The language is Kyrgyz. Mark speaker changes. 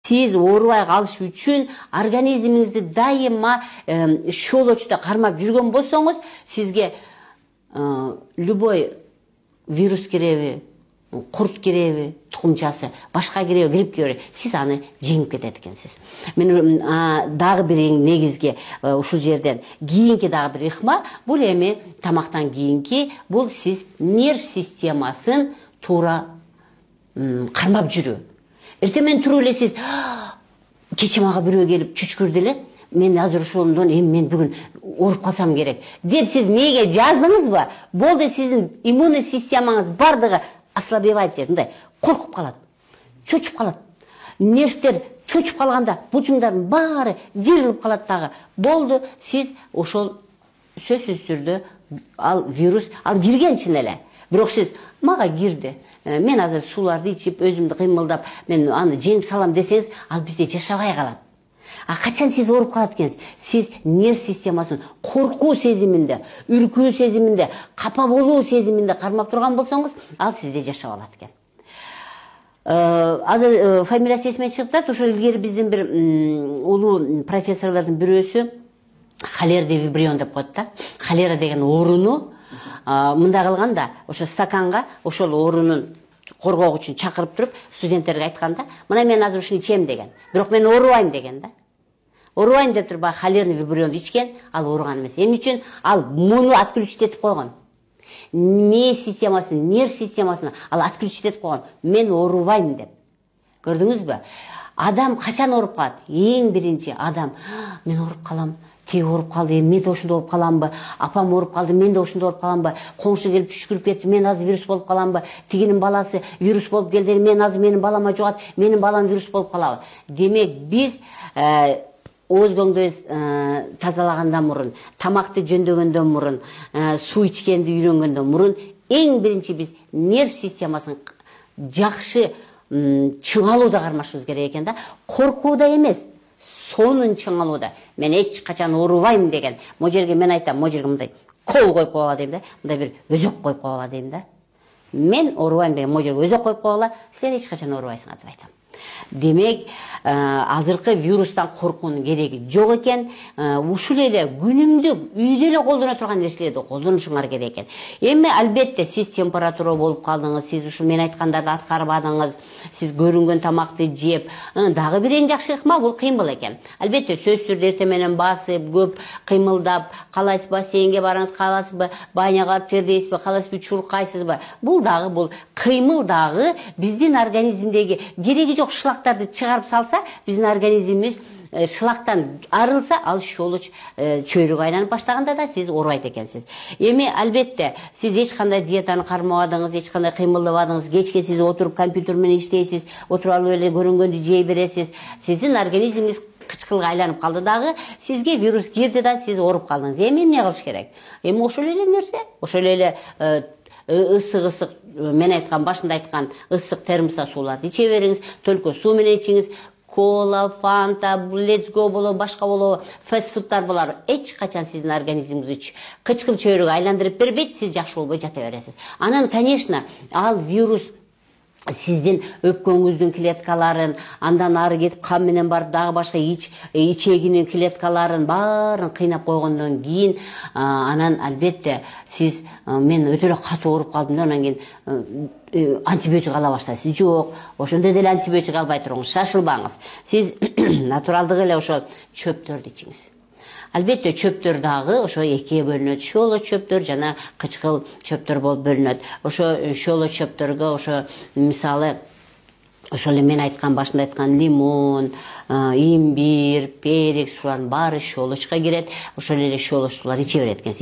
Speaker 1: сиз оорубай калыш үчүн организмиңизди дайыма щелочто кармап жүргөн болсоңуз, сизге любой вирус киреби, курт киреби, тукумчасы, башка киреби, грипп киреби, сиз аны жеңип кетет экенсиз. Мен дагы бир негизги ушул жерден кийинки дагы бир ыкма, бул эми тамактан кийинки, бул сиз нерв системасын туура кармап жүрүү. Эртең менен туруп эле сиз кече мага бирөө келип чүчкүрдү эле, мен азыр ошондон эми мен бүгүн ооруп калсам керек деп сиз мээге жаздыңызбы? Болду, сиздин иммундук системаңыз бардыгы ослабевает дейт, мындай коркуп калат, чочуп калат. Нервтер чочуп калганда бужуңдардын баары жырылып калат дагы. Болду, сиз ошол сөзсүз түрдө ал вирус ал кирген чын эле. Бирок сиз мага кирди, мен азыр сууларды ичип, өзүмдү кыймылдап, мен аны жеңип салам десеңиз, ал бизде жашабай калат. Качан сиз ооруп калат экенсиз? Сиз нерв системасын коркуу сезиминде, үркүү сезиминде, капа болуу сезиминде кармап турган болсоңуз, ал сизде жашап алат экен. Азыр фамилиясы эсиме чыгып турат, ошол илгери биздин бир улуу профессорлордун бирөөсү холера де вибрион деп коет да. Холера деген ооруну мындай кылганда, ошо стаканга ошол оорунун коргоо үчүн чакырып туруп, студенттерге айтканда, мына мен азыр ушуну ичем деген, бирок мен оорубайм деген да. Оорубайм деп туруп, холерный вибрионду ичкен, ал ооруган эмес. Эмне үчүн? Ал муну отключить койгон. Нерв системасын ал отключить койгон. Мен оорубайм деп. Көрдүңүзбү? Адам качан ооруп калат? Эң биринчи адам, мен ооруп калам, тиги ооруп калды, мен да ошондой ооруп каламбы? Апам ооруп калды, мен да ошондой ооруп каламбы? Коңшу келип түшкүрүп кетти, мен азыр вирус болуп каламбы? Тигинин баласы вирус болуп келди, мен азыр менин балама жугат, менин балам вирус болуп калабы? Демек, биз өзгөңдү тазалагандан мурун, тамакты жөндөгөндөн мурун, суу ичкенди үйрөнгөндөн мурун, эң биринчи биз нерв системасын жакшы чыңалууда кармашыбыз керек экен да. Коркууда эмес, сонун чыңалууда. Мен эч качан оорубайм деген. Могу жерге мен айтам, могу жерге мындай кол коюп койгула дейм да, мындай бир өзөк коюп койгула дейм да. Мен оорубайм деген могу жерге өзөк коюп койгула, сен эч качан оорубайсың деп айтам. Демек, азыркы вирустан коркуунун кереги жок экен. Ушул эле күнүмдүк үйдө эле колдоно турган нерселерди колдонушуңар керек экен. Эми албетте сиз температура болуп калдыңыз, сиз ушул мен айткандарды аткарбадыңыз, сиз көрүнгөн тамакты жеп, дагы бир эң жакшы ыкма бул кыймыл экен. Албетте сөзсүз түрдө эртең менен басып, көп кыймылдап, калайсыз бассейнге барыңыз, каласызбы, баняга барып тердейсизби, каласызбы, чуркайсызбы? Бул кыймыл дагы биздин организмдеги кереги жок шлактарды чыгарып салса, биздин организмибиз шлактан арылса, ал щелочь чөйрөгө айланып баштаганда да сиз оорубайт экенсиз. Эми албетте сиз эч кандай диетаны кармабадыңыз, эч кандай кыймылдабадыңыз, кечке сиз отуруп компьютер менен иштейсиз, отуруп алып эле көрүнгөндү жей бересиз. Сиздин организмиңиз кычкылга айланып калды дагы, сизге вирус кирди да, сиз ооруп калдыңыз. Эми эмне кылыш керек? Эми ошол эле нерсе, ошол эле ысык мен айткан, башында айткан ысык термоста сууларды иче бериңиз, төлкө суу менен ичиңиз, кола, фанта, let's go болобу, башка болобу, фастфудтар болор. Эч качан сиздин организмиңизди кычкыл чөйрөгө айландырып бербейт, сиз жакшы болбой жата бересиз. Анан, конечно, ал вирус сиздин өпкөңүздүн клеткаларын, андан ары кетип кан менен барып дагы башка ичегинин клеткаларын баарын кыйнап койгондон кийин, анан албетте сиз мен өтө эле катуу ооруп калдым да, анан кийин антибиотик ала баштайсыз. Жок, ошондой деле антибиотик албай туруңуз, шашылбаңыз. Сиз натуралдык эле ошо чөптөрдү ичиңиз. Албетте чөптөр дагы ошо экиге бөлүнөт. Щелочь чөптөр жана кычкыл чөптөр болуп бөлүнөт. Ошо щелочь чөптөргө ошо мисалы ошол эле мен айткан, башында айткан лимон, имбирь, перец, шулардын баары щелочка кирет. Ошол эле щелочь сууларды иче берет экенсиз.